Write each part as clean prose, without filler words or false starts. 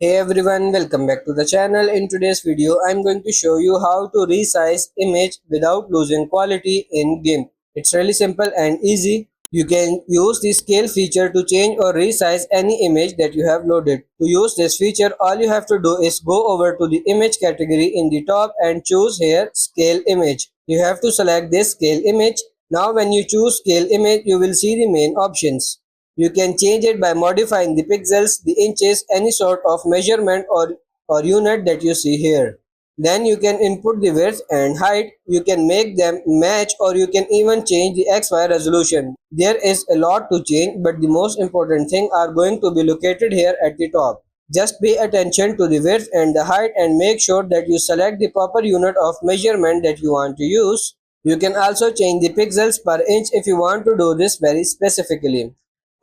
Hey everyone, welcome back to the channel. In today's video, I'm going to show you how to resize image without losing quality in Gimp. It's really simple and easy. You can use the scale feature to change or resize any image that you have loaded. To use this feature, all you have to do is go over to the image category in the top and choose here scale image. You have to select this scale image. Now when you choose scale image, you will see the main options. You can change it by modifying the pixels, the inches, any sort of measurement or unit that you see here. Then you can input the width and height. You can make them match or you can even change the XY resolution. There is a lot to change, but the most important thing are going to be located here at the top. Just pay attention to the width and the height and make sure that you select the proper unit of measurement that you want to use. You can also change the pixels per inch if you want to do this very specifically.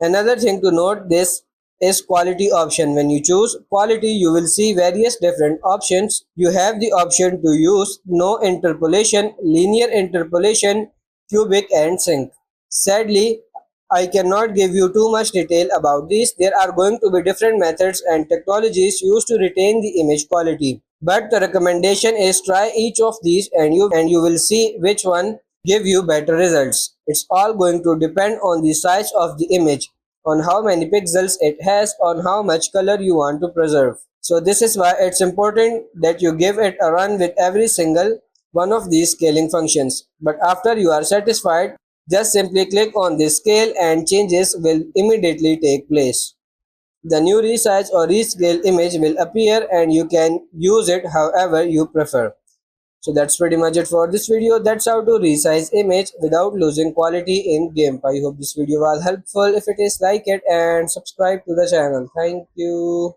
Another thing to note this is quality option. When you choose quality, you will see various different options. You have the option to use no interpolation, linear interpolation, cubic and sync. Sadly, I cannot give you too much detail about this. There are going to be different methods and technologies used to retain the image quality. But the recommendation is try each of these and you will see which one give you better results. It's all going to depend on the size of the image, on how many pixels it has, on how much color you want to preserve. So this is why it's important that you give it a run with every single one of these scaling functions. But after you are satisfied, just simply click on the scale and changes will immediately take place. The new resize or rescale image will appear and you can use it however you prefer. So that's pretty much it for this video. That's how to resize image without losing quality in Gimp. I hope this video was helpful. If it is, like it and subscribe to the channel. Thank you.